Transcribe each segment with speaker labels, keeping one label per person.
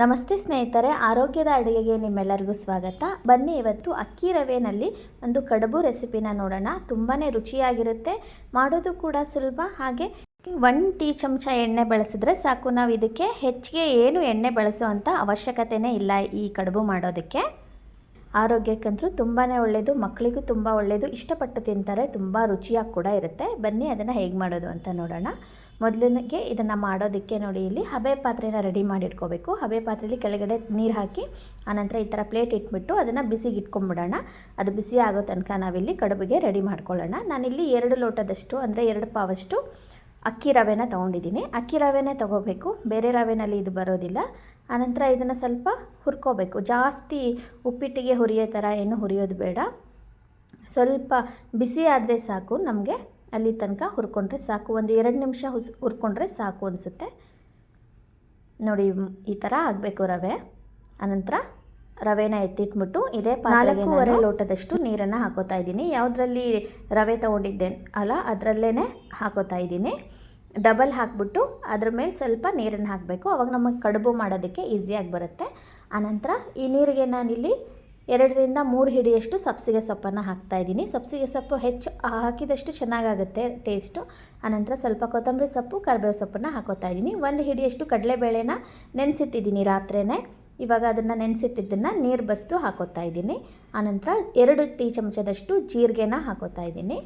Speaker 1: ನಮಸ್ತೆ ಸ್ನೇಹಿತರೆ, ಆರೋಗ್ಯದ ಅಡುಗೆಗೆ ನಿಮ್ಮೆಲ್ಲರಿಗೂ ಸ್ವಾಗತ. ಬನ್ನಿ ಇವತ್ತು ಅಕ್ಕಿ ರವೆನಲ್ಲಿ ಒಂದು ಕಡುಬು ರೆಸಿಪಿನ ನೋಡೋಣ. ತುಂಬಾ ರುಚಿಯಾಗಿರುತ್ತೆ, ಮಾಡೋದು ಕೂಡ ಸುಲಭ. ಹಾಗೆ 1 ಟೀ ಚಮಚ ಎಣ್ಣೆ ಬಳಸಿದ್ರೆ ಸಾಕು. ನಾವು ಇದಕ್ಕೆ ಹೆಚ್ಚಿಗೆ ಏನು ಎಣ್ಣೆ ಬಳಸೋ ಅಂಥ ಅವಶ್ಯಕತೆಯೇ ಇಲ್ಲ ಈ ಕಡುಬು ಮಾಡೋದಕ್ಕೆ. ಆರೋಗ್ಯಕ್ಕಂತೂ ತುಂಬಾ ಒಳ್ಳೆಯದು, ಮಕ್ಕಳಿಗೂ ತುಂಬ ಒಳ್ಳೆಯದು, ಇಷ್ಟಪಟ್ಟು ತಿಂತಾರೆ, ತುಂಬ ರುಚಿಯಾಗಿ ಕೂಡ ಇರುತ್ತೆ. ಬನ್ನಿ ಅದನ್ನು ಹೇಗೆ ಮಾಡೋದು ಅಂತ ನೋಡೋಣ. ಮೊದಲಿಗೆ ಇದನ್ನು ಮಾಡೋದಕ್ಕೆ ನೋಡಿ, ಇಲ್ಲಿ ಹಬೆ ಪಾತ್ರೆನ ರೆಡಿ ಮಾಡಿಟ್ಕೋಬೇಕು. ಹಬೆ ಪಾತ್ರೆಯಲ್ಲಿ ಕೆಳಗಡೆ ನೀರು ಹಾಕಿ ಆನಂತರ ಈ ಥರ ಪ್ಲೇಟ್ ಇಟ್ಬಿಟ್ಟು ಅದನ್ನು ಬಿಸಿಗೆ ಇಟ್ಕೊಂಡ್ಬಿಡೋಣ. ಅದು ಬಿಸಿ ಆಗೋ ತನಕ ನಾವಿಲ್ಲಿ ಕಡುಬಿಗೆ ರೆಡಿ ಮಾಡ್ಕೊಳ್ಳೋಣ. ನಾನಿಲ್ಲಿ 2 ಲೋಟದಷ್ಟು ಅಂದರೆ 2 ಪಾವಷ್ಟು ಅಕ್ಕಿ ರವೆನ ತೊಗೊಂಡಿದ್ದೀನಿ. ಅಕ್ಕಿ ರವೆನೇ ತೊಗೋಬೇಕು, ಬೇರೆ ರವೆನಲ್ಲಿ ಇದು ಬರೋದಿಲ್ಲ. ಆನಂತರ ಇದನ್ನು ಸ್ವಲ್ಪ ಹುರ್ಕೋಬೇಕು. ಜಾಸ್ತಿ ಉಪ್ಪಿಟ್ಟಿಗೆ ಹುರಿಯೋ ಥರ ಏನು ಹುರಿಯೋದು ಬೇಡ, ಸ್ವಲ್ಪ ಬಿಸಿ ಆದರೆ ಸಾಕು. ನಮಗೆ ಅಲ್ಲಿ ತನಕ ಹುರ್ಕೊಂಡ್ರೆ ಸಾಕು, ಒಂದು 2 ನಿಮಿಷ ಹುರ್ಕೊಂಡ್ರೆ ಸಾಕು ಅನಿಸುತ್ತೆ. ನೋಡಿ ಈ ಥರ ಆಗಬೇಕು ರವೆ. ಆನಂತರ ರವೆನ ಎತ್ತಿಟ್ಬಿಟ್ಟು ಇದೇ 4.5 ಲೋಟದಷ್ಟು ನೀರನ್ನು ಹಾಕೋತಾ ಇದ್ದೀನಿ. ಯಾವುದರಲ್ಲಿ ರವೆ ತೊಗೊಂಡಿದ್ದೆ ಅಲ್ಲ ಅದರಲ್ಲೇ ಹಾಕೋತಾ ಇದ್ದೀನಿ. ಡಬಲ್ ಹಾಕಿಬಿಟ್ಟು ಅದ್ರ ಮೇಲೆ ಸ್ವಲ್ಪ ನೀರನ್ನು ಹಾಕಬೇಕು, ಅವಾಗ ನಮಗೆ ಕಡುಬು ಮಾಡೋದಕ್ಕೆ ಈಸಿಯಾಗಿ ಬರುತ್ತೆ. ಆನಂತರ ಈ ನೀರಿಗೆ ನಾನಿಲ್ಲಿ 2 ರಿಂದ 3 ಹಿಡಿಯಷ್ಟು ಸಬ್ಸಿಗೆ ಸೊಪ್ಪನ್ನು ಹಾಕ್ತಾಯಿದ್ದೀನಿ. ಸಬ್ಸಿಗೆ ಸೊಪ್ಪು ಹೆಚ್ಚು ಹಾಕಿದಷ್ಟು ಚೆನ್ನಾಗಾಗುತ್ತೆ ಟೇಸ್ಟು. ಆನಂತರ ಸ್ವಲ್ಪ ಕೊತ್ತಂಬರಿ ಸೊಪ್ಪು, ಕರಿಬೇವು ಸೊಪ್ಪನ್ನು ಹಾಕೋತಾ ಇದ್ದೀನಿ. 1 ಹಿಡಿಯಷ್ಟು ಕಡಲೆಬೇಳೆನ ನೆನೆಸಿಟ್ಟಿದ್ದೀನಿ ರಾತ್ರಿಯೇ. ಇವಾಗ ಅದನ್ನು ನೆನೆಸಿಟ್ಟಿದ್ದನ್ನು ನೀರು ಬಸ್ದು ಹಾಕೋತಾ ಇದ್ದೀನಿ. ಆನಂತರ 2 ಟೀ ಚಮಚದಷ್ಟು ಜೀರಿಗೆನ ಹಾಕೋತಾ ಇದ್ದೀನಿ.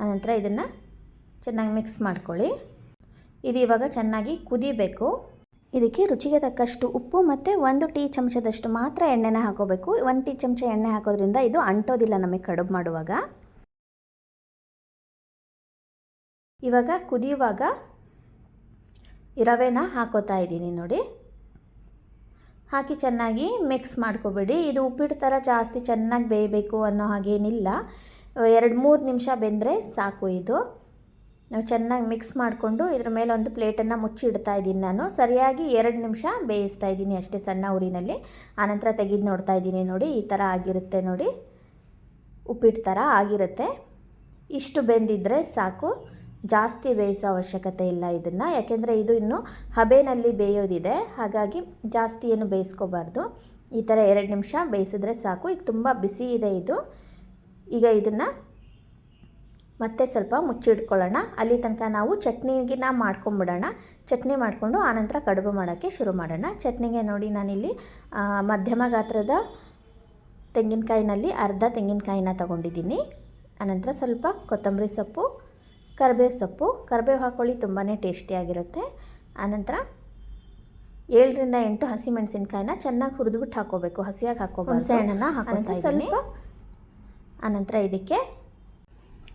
Speaker 1: ಆನಂತರ ಇದನ್ನು ಚೆನ್ನಾಗಿ ಮಿಕ್ಸ್ ಮಾಡ್ಕೊಳ್ಳಿ. ಇದು ಇವಾಗ ಚೆನ್ನಾಗಿ ಕುದಿಬೇಕು. ಇದಕ್ಕೆ ರುಚಿಗೆ ತಕ್ಕಷ್ಟು ಉಪ್ಪು ಮತ್ತು 1 ಟೀ ಚಮಚದಷ್ಟು ಮಾತ್ರ ಎಣ್ಣೆನ ಹಾಕೋಬೇಕು. 1 ಟೀ ಚಮಚ ಎಣ್ಣೆ ಹಾಕೋದ್ರಿಂದ ಇದು ಅಂಟೋದಿಲ್ಲ ನಮಗೆ ಕಡುಬು ಮಾಡುವಾಗ. ಇವಾಗ ಕುದಿಯುವಾಗ ಈ ರವೆನ ಹಾಕೋತಾ ಇದ್ದೀನಿ ನೋಡಿ. ಹಾಕಿ ಚೆನ್ನಾಗಿ ಮಿಕ್ಸ್ ಮಾಡ್ಕೊಬೇಡಿ. ಇದು ಉಪ್ಪಿಟ್ಟು ಥರ ಜಾಸ್ತಿ ಚೆನ್ನಾಗಿ ಬೇಯಬೇಕು ಅನ್ನೋ ಹಾಗೇನಿಲ್ಲ, 2-3 ನಿಮಿಷ ಬೆಂದರೆ ಸಾಕು. ಇದು ನಾವು ಚೆನ್ನಾಗಿ ಮಿಕ್ಸ್ ಮಾಡಿಕೊಂಡು ಇದ್ರ ಮೇಲೆ ಒಂದು ಪ್ಲೇಟನ್ನು ಮುಚ್ಚಿ ಇಡ್ತಾ ಇದ್ದೀನಿ. ನಾನು ಸರಿಯಾಗಿ 2 ನಿಮಿಷ ಬೇಯಿಸ್ತಾ ಇದ್ದೀನಿ ಅಷ್ಟೇ, ಸಣ್ಣ ಉರಿನಲ್ಲಿ. ಆನಂತರ ತೆಗೆದು ನೋಡ್ತಾ ಇದ್ದೀನಿ ನೋಡಿ, ಈ ಥರ ಆಗಿರುತ್ತೆ ನೋಡಿ, ಉಪ್ಪಿಟ್ಟು ಥರ ಆಗಿರುತ್ತೆ. ಇಷ್ಟು ಬೆಂದಿದ್ದರೆ ಸಾಕು, ಜಾಸ್ತಿ ಬೇಯಿಸೋ ಅವಶ್ಯಕತೆ ಇಲ್ಲ ಇದನ್ನು. ಯಾಕೆಂದರೆ ಇದು ಇನ್ನೂ ಹಬೆನಲ್ಲಿ ಬೇಯೋದಿದೆ, ಹಾಗಾಗಿ ಜಾಸ್ತಿ ಏನು ಬೇಯಿಸ್ಕೋಬಾರ್ದು. ಈ ಥರ 2 ನಿಮಿಷ ಬೇಯಿಸಿದ್ರೆ ಸಾಕು. ಈಗ ತುಂಬ ಬಿಸಿ ಇದೆ ಇದು. ಈಗ ಇದನ್ನು ಮತ್ತೆ ಸ್ವಲ್ಪ ಮುಚ್ಚಿಡ್ಕೊಳ್ಳೋಣ. ಅಲ್ಲಿ ತನಕ ನಾವು ಚಟ್ನಿಗಿನ ಮಾಡ್ಕೊಂಬಿಡೋಣ. ಚಟ್ನಿ ಮಾಡಿಕೊಂಡು ಆನಂತರ ಕಡುಬು ಮಾಡೋಕ್ಕೆ ಶುರು ಮಾಡೋಣ. ಚಟ್ನಿಗೆ ನೋಡಿ, ನಾನಿಲ್ಲಿ ಮಧ್ಯಮ ಗಾತ್ರದ ತೆಂಗಿನಕಾಯಿನಲ್ಲಿ ಅರ್ಧ ತೆಂಗಿನಕಾಯಿನ ತೊಗೊಂಡಿದ್ದೀನಿ. ಆನಂತರ ಸ್ವಲ್ಪ ಕೊತ್ತಂಬರಿ ಸೊಪ್ಪು, ಕರಿಬೇವು ಸೊಪ್ಪು, ಕರಿಬೇವು ಹಾಕ್ಕೊಳ್ಳಿ, ತುಂಬಾ ಟೇಸ್ಟಿಯಾಗಿರುತ್ತೆ. ಆನಂತರ 7 ರಿಂದ 8 ಹಸಿಮೆಣಸಿನ್ಕಾಯಿನ ಚೆನ್ನಾಗಿ ಹುರಿದ್ಬಿಟ್ಟು ಹಾಕೋಬೇಕು, ಹಸಿಯಾಗಿ ಹಾಕೋಬೇಕು. ಹುಣಸೆಹಣ್ಣನ್ನು ಹಾಕೋತಾ ಇದ್ದೀನಿ. ಆನಂತರ ಇದಕ್ಕೆ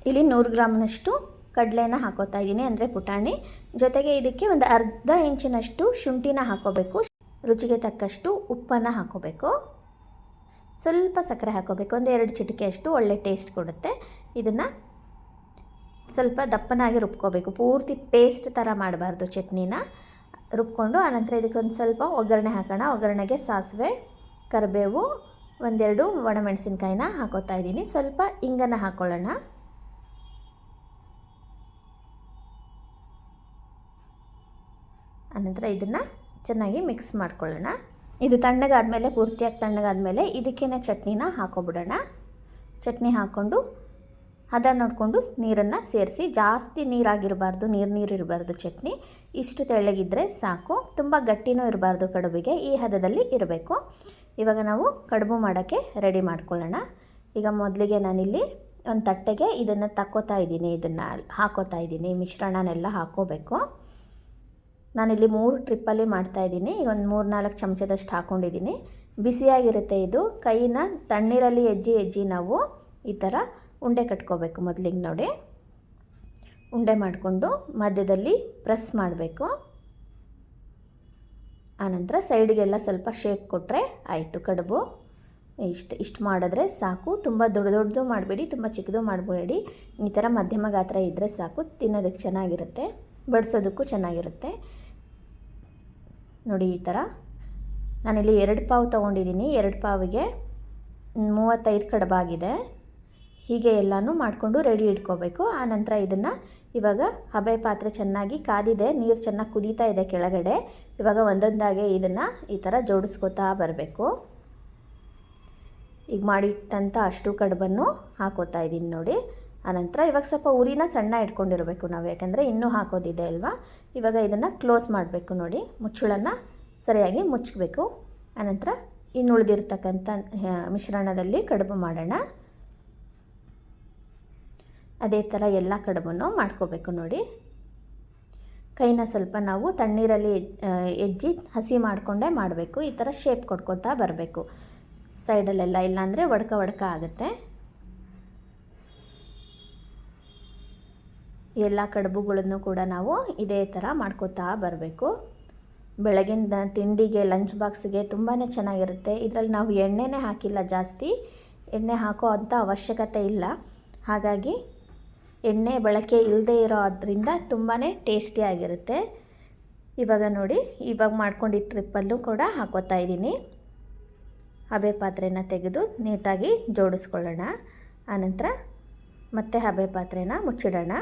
Speaker 1: ಇಲ್ಲಿ 100 ಗ್ರಾಮ್ನಷ್ಟು ಕಡಲೆನ ಹಾಕೋತಾ ಇದ್ದೀನಿ, ಅಂದರೆ ಪುಟಾಣಿ. ಜೊತೆಗೆ ಇದಕ್ಕೆ ಒಂದು ಅರ್ಧ ಇಂಚಿನಷ್ಟು ಶುಂಠಿನ ಹಾಕೋಬೇಕು. ರುಚಿಗೆ ತಕ್ಕಷ್ಟು ಉಪ್ಪನ್ನು ಹಾಕೋಬೇಕು. ಸ್ವಲ್ಪ ಸಕ್ಕರೆ ಹಾಕೋಬೇಕು, ಒಂದು 2 ಚಿಟಿಕೆಯಷ್ಟು, ಒಳ್ಳೆ ಟೇಸ್ಟ್ ಕೊಡುತ್ತೆ. ಇದನ್ನು ಸ್ವಲ್ಪ ದಪ್ಪನಾಗಿ ರುಬ್ಕೋಬೇಕು, ಪೂರ್ತಿ ಪೇಸ್ಟ್ ಥರ ಮಾಡಬಾರ್ದು. ಚಟ್ನಿನ ರುಬ್ಕೊಂಡು ಆನಂತರ ಇದಕ್ಕೊಂದು ಸ್ವಲ್ಪ ಒಗ್ಗರಣೆ ಹಾಕೋಣ. ಒಗ್ಗರಣೆಗೆ ಸಾಸಿವೆ, ಕರಿಬೇವು, 1-2 ಒಣಮೆಣಸಿನ್ಕಾಯಿನ ಹಾಕೋತಾ ಇದ್ದೀನಿ. ಸ್ವಲ್ಪ ಇಂಗನ್ನು ಹಾಕ್ಕೊಳ್ಳೋಣ. ಆನಂತರ ಇದನ್ನು ಚೆನ್ನಾಗಿ ಮಿಕ್ಸ್ ಮಾಡ್ಕೊಳ್ಳೋಣ. ಇದು ತಣ್ಣಗಾದಮೇಲೆ, ಪೂರ್ತಿಯಾಗಿ ತಣ್ಣಗಾದಮೇಲೆ ಇದಕ್ಕೇನೆ ಚಟ್ನಿನ ಹಾಕೋಬಿಡೋಣ. ಚಟ್ನಿ ಹಾಕ್ಕೊಂಡು ಹದ ನೋಡಿಕೊಂಡು ನೀರನ್ನು ಸೇರಿಸಿ, ಜಾಸ್ತಿ ನೀರಾಗಿರಬಾರ್ದು, ನೀರಿರಬಾರ್ದು ಚಟ್ನಿ. ಇಷ್ಟು ತೆಳ್ಳಗಿದ್ದರೆ ಸಾಕು, ತುಂಬ ಗಟ್ಟಿನೂ ಇರಬಾರ್ದು. ಕಡುಬಿಗೆ ಈ ಹದದಲ್ಲಿ ಇರಬೇಕು. ಇವಾಗ ನಾವು ಕಡುಬು ಮಾಡೋಕ್ಕೆ ರೆಡಿ ಮಾಡ್ಕೊಳ್ಳೋಣ. ಈಗ ಮೊದಲಿಗೆ ನಾನಿಲ್ಲಿ ಒಂದು ತಟ್ಟೆಗೆ ಇದನ್ನು ತಕ್ಕೋತಾ ಇದ್ದೀನಿ, ಇದನ್ನು ಹಾಕೋತಾ ಇದ್ದೀನಿ. ಮಿಶ್ರಣನೆಲ್ಲ ಹಾಕ್ಕೋಬೇಕು. ನಾನಿಲ್ಲಿ 3 ಟ್ರಿಪ್ಪಲ್ಲಿ ಮಾಡ್ತಾಯಿದ್ದೀನಿ. ಈಗ ಒಂದು 3-4 ಚಮಚದಷ್ಟು ಹಾಕ್ಕೊಂಡಿದ್ದೀನಿ. ಬಿಸಿಯಾಗಿರುತ್ತೆ ಇದು. ಕೈನ ತಣ್ಣೀರಲ್ಲಿ ಹೆಜ್ಜಿ ನಾವು ಈ ಥರ ಉಂಡೆ ಕಟ್ಕೋಬೇಕು. ಮೊದಲಿಗೆ ನೋಡಿ, ಉಂಡೆ ಮಾಡಿಕೊಂಡು ಮಧ್ಯದಲ್ಲಿ ಪ್ರೆಸ್ ಮಾಡಬೇಕು. ಆನಂತರ ಸೈಡ್ಗೆಲ್ಲ ಸ್ವಲ್ಪ ಶೇಪ್ ಕೊಟ್ಟರೆ ಆಯಿತು ಕಡುಬು. ಇಷ್ಟು ಮಾಡಿದ್ರೆ ಸಾಕು. ತುಂಬ ದೊಡ್ಡದು ಮಾಡಬೇಡಿ, ತುಂಬ ಚಿಕ್ಕದು ಮಾಡಬೇಡಿ. ಈ ಥರ ಮಧ್ಯಮ ಗಾತ್ರ ಇದ್ದರೆ ಸಾಕು, ತಿನ್ನೋದಕ್ಕೆ ಚೆನ್ನಾಗಿರುತ್ತೆ, ಬಡಿಸೋದಕ್ಕೂ ಚೆನ್ನಾಗಿರುತ್ತೆ ನೋಡಿ. ಈ ಥರ ನಾನಿಲ್ಲಿ 2 ಪಾವು ತೊಗೊಂಡಿದ್ದೀನಿ. 2 ಪಾವಿಗೆ 35 ಕಡುಬಾಗಿದೆ. ಹೀಗೆ ಎಲ್ಲನೂ ಮಾಡಿಕೊಂಡು ರೆಡಿ ಇಟ್ಕೋಬೇಕು. ಆನಂತರ ಇದನ್ನು ಇವಾಗ ಹಬೆ ಪಾತ್ರೆ ಚೆನ್ನಾಗಿ ಕಾದಿದೆ, ನೀರು ಚೆನ್ನಾಗಿ ಕುದೀತಾ ಇದೆ ಕೆಳಗಡೆ. ಇವಾಗ ಒಂದೊಂದಾಗೆ ಇದನ್ನು ಈ ಥರ ಜೋಡಿಸ್ಕೊತಾ ಬರಬೇಕು. ಈಗ ಮಾಡಿಟ್ಟಂಥ ಅಷ್ಟು ಕಡುಬನ್ನು ಹಾಕೋತಾ ಇದ್ದೀನಿ ನೋಡಿ. ಆನಂತರ ಇವಾಗ ಸ್ವಲ್ಪ ಉರಿನ ಸಣ್ಣ ಇಟ್ಕೊಂಡಿರಬೇಕು ನಾವು, ಯಾಕೆಂದರೆ ಇನ್ನೂ ಹಾಕೋದಿದೆ ಅಲ್ವಾ. ಇವಾಗ ಇದನ್ನು ಕ್ಲೋಸ್ ಮಾಡಬೇಕು ನೋಡಿ, ಮುಚ್ಚಳನ್ನು ಸರಿಯಾಗಿ ಮುಚ್ಚಬೇಕು. ಆನಂತರ ಇನ್ನು ಉಳಿದಿರ್ತಕ್ಕಂಥ ಮಿಶ್ರಣದಲ್ಲಿ ಕಡುಬು ಮಾಡೋಣ. ಅದೇ ಥರ ಎಲ್ಲ ಕಡುಬನ್ನು ಮಾಡ್ಕೋಬೇಕು ನೋಡಿ. ಕೈನ ಸ್ವಲ್ಪ ನಾವು ತಣ್ಣೀರಲ್ಲಿ ಎಜ್ಜಿ ಹಸಿ ಮಾಡಿಕೊಂಡೇ ಮಾಡಬೇಕು. ಈ ಥರ ಶೇಪ್ ಕೊಡ್ಕೊತಾ ಬರಬೇಕು ಸೈಡಲ್ಲೆಲ್ಲ, ಇಲ್ಲಾಂದರೆ ಒಡ್ಕ ಆಗುತ್ತೆ. ಎಲ್ಲ ಕಡುಬುಗಳನ್ನು ಕೂಡ ನಾವು ಇದೇ ಥರ ಮಾಡ್ಕೋತಾ ಬರಬೇಕು. ಬೆಳಗಿನ ತಿಂಡಿಗೆ ಲಂಚ್ ಬಾಕ್ಸ್ಗೆ ತುಂಬಾ ಚೆನ್ನಾಗಿರುತ್ತೆ. ಇದರಲ್ಲಿ ನಾವು ಎಣ್ಣೆನೇ ಹಾಕಿಲ್ಲ, ಜಾಸ್ತಿ ಎಣ್ಣೆ ಹಾಕೋ ಅಂಥ ಅವಶ್ಯಕತೆ ಇಲ್ಲ. ಹಾಗಾಗಿ ಎಣ್ಣೆ ಬಳಕೆ ಇಲ್ಲದೆ ಇರೋದ್ರಿಂದ ತುಂಬಾ ಟೇಸ್ಟಿಯಾಗಿರುತ್ತೆ. ಇವಾಗ ನೋಡಿ, ಇವಾಗ ಮಾಡ್ಕೊಂಡಿದ್ದ ಟ್ರಿಪ್ಪಲ್ಲೂ ಕೂಡ ಹಾಕೋತಾ ಇದ್ದೀನಿ. ಹಬೆ ಪಾತ್ರೆನ ತೆಗೆದು ನೀಟಾಗಿ ಜೋಡಿಸ್ಕೊಳ್ಳೋಣ. ಆನಂತರ ಮತ್ತೆ ಹಬೆ ಪಾತ್ರೆನ ಮುಚ್ಚಿಡೋಣ.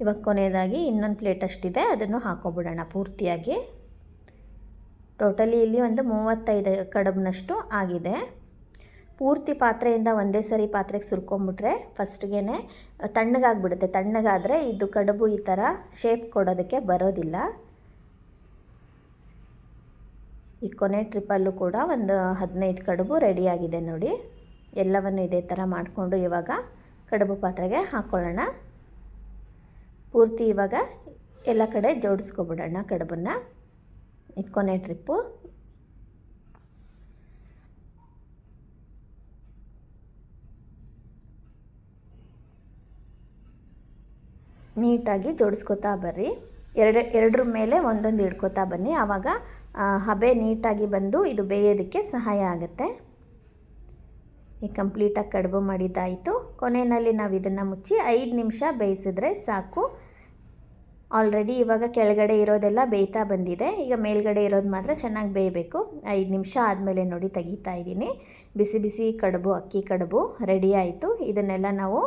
Speaker 1: ಇವಾಗ ಕೊನೆಯದಾಗಿ ಇನ್ನೊಂದು ಪ್ಲೇಟ್ ಅಷ್ಟಿದೆ, ಅದನ್ನು ಹಾಕೋಬಿಡೋಣ ಪೂರ್ತಿಯಾಗಿ. ಟೋಟಲಿ ಇಲ್ಲಿ ಒಂದು 35 ಕಡುಬಿನಷ್ಟು ಆಗಿದೆ. ಪೂರ್ತಿ ಪಾತ್ರೆಯಿಂದ ಒಂದೇ ಸರಿ ಪಾತ್ರೆಗೆ ಸುರ್ಕೊಂಬಿಟ್ರೆ ಫಸ್ಟ್ಗೆ ತಣ್ಣಗಾಗ್ಬಿಡುತ್ತೆ. ತಣ್ಣಗಾದರೆ ಇದು ಕಡುಬು ಈ ಥರ ಶೇಪ್ ಕೊಡೋದಕ್ಕೆ ಬರೋದಿಲ್ಲ. ಈ ಕೊನೆ ಟ್ರಿಪ್ಪಲ್ಲೂ ಕೂಡ ಒಂದು 15 ಕಡುಬು ರೆಡಿಯಾಗಿದೆ ನೋಡಿ. ಎಲ್ಲವನ್ನು ಇದೇ ಥರ ಮಾಡಿಕೊಂಡು ಇವಾಗ ಕಡುಬು ಪಾತ್ರೆಗೆ ಹಾಕ್ಕೊಳ್ಳೋಣ. ಪೂರ್ತಿ ಇವಾಗ ಎಲ್ಲ ಕಡೆ ಜೋಡಿಸ್ಕೊಬಿಡೋಣ ಕಡುಬನ್ನು. ಇದು ಕೊನೆ ಟ್ರಿಪ್ಪು. ನೀಟಾಗಿ ಜೋಡಿಸ್ಕೊತಾ ಬರ್ರಿ. ಎರಡರ ಮೇಲೆ ಒಂದೊಂದು ಇಡ್ಕೊತಾ ಬನ್ನಿ. ಆವಾಗ ಹಬೆ ನೀಟಾಗಿ ಬಂದು ಇದು ಬೇಯೋದಕ್ಕೆ ಸಹಾಯ ಆಗುತ್ತೆ. ಈಗ ಕಂಪ್ಲೀಟಾಗಿ ಕಡುಬು ಮಾಡಿದ್ದಾಯಿತು. ಕೊನೆಯಲ್ಲಿ ನಾವು ಇದನ್ನು ಮುಚ್ಚಿ 5 ನಿಮಿಷ ಬೇಯಿಸಿದ್ರೆ ಸಾಕು. ಆಲ್ರೆಡಿ ಇವಾಗ ಕೆಳಗಡೆ ಇರೋದೆಲ್ಲ ಬೇಯ್ತಾ ಬಂದಿದೆ. ಈಗ ಮೇಲ್ಗಡೆ ಇರೋದು ಮಾತ್ರ ಚೆನ್ನಾಗಿ ಬೇಯಬೇಕು. 5 ನಿಮಿಷ ಆದಮೇಲೆ ನೋಡಿ ತೆಗಿತಾ ಇದ್ದೀನಿ. ಬಿಸಿ ಬಿಸಿ ಕಡುಬು, ಅಕ್ಕಿ ಕಡುಬು ರೆಡಿ ಆಯಿತು. ಇದನ್ನೆಲ್ಲ ನಾವು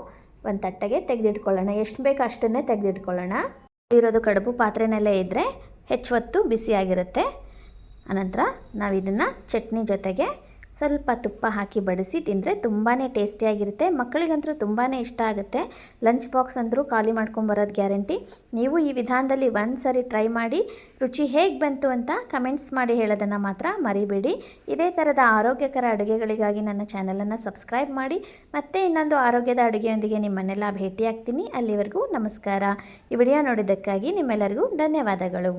Speaker 1: ಒಂದು ತಟ್ಟೆಗೆ ತೆಗೆದಿಟ್ಕೊಳ್ಳೋಣ. ಎಷ್ಟು ಬೇಕು ಅಷ್ಟನ್ನೇ ತೆಗೆದಿಟ್ಕೊಳ್ಳೋಣ. ಇರೋದು ಕಡುಬು ಪಾತ್ರೆನಲ್ಲೇ ಇದ್ದರೆ ಹೆಚ್ಚು ಹೊತ್ತು ಬಿಸಿಯಾಗಿರುತ್ತೆ. ಆನಂತರ ನಾವು ಇದನ್ನು ಚಟ್ನಿ ಜೊತೆಗೆ ಸ್ವಲ್ಪ ತುಪ್ಪ ಹಾಕಿ ಬಡಿಸಿ ತಿಂದರೆ ತುಂಬಾ ಟೇಸ್ಟಿಯಾಗಿರುತ್ತೆ. ಮಕ್ಕಳಿಗಂತೂ ತುಂಬಾ ಇಷ್ಟ ಆಗುತ್ತೆ. ಲಂಚ್ ಬಾಕ್ಸ್ ಅಂದರೂ ಖಾಲಿ ಮಾಡ್ಕೊಂಬರೋದು ಗ್ಯಾರಂಟಿ. ನೀವು ಈ ವಿಧಾನದಲ್ಲಿ ಒಂದು ಸರಿ ಟ್ರೈ ಮಾಡಿ ರುಚಿ ಹೇಗೆ ಬಂತು ಅಂತ ಕಮೆಂಟ್ಸ್ ಮಾಡಿ ಹೇಳೋದನ್ನು ಮಾತ್ರ ಮರಿಬೇಡಿ. ಇದೇ ಥರದ ಆರೋಗ್ಯಕರ ಅಡುಗೆಗಳಿಗಾಗಿ ನನ್ನ ಚಾನಲನ್ನು ಸಬ್ಸ್ಕ್ರೈಬ್ ಮಾಡಿ. ಮತ್ತೆ ಇನ್ನೊಂದು ಆರೋಗ್ಯದ ಅಡುಗೆಯೊಂದಿಗೆ ನಿಮ್ಮನ್ನೆಲ್ಲ ಭೇಟಿಯಾಗ್ತೀನಿ. ಅಲ್ಲಿವರೆಗೂ ನಮಸ್ಕಾರ. ಈ ವಿಡಿಯೋ ನೋಡಿದ್ದಕ್ಕಾಗಿ ನಿಮ್ಮೆಲ್ಲರಿಗೂ ಧನ್ಯವಾದಗಳು.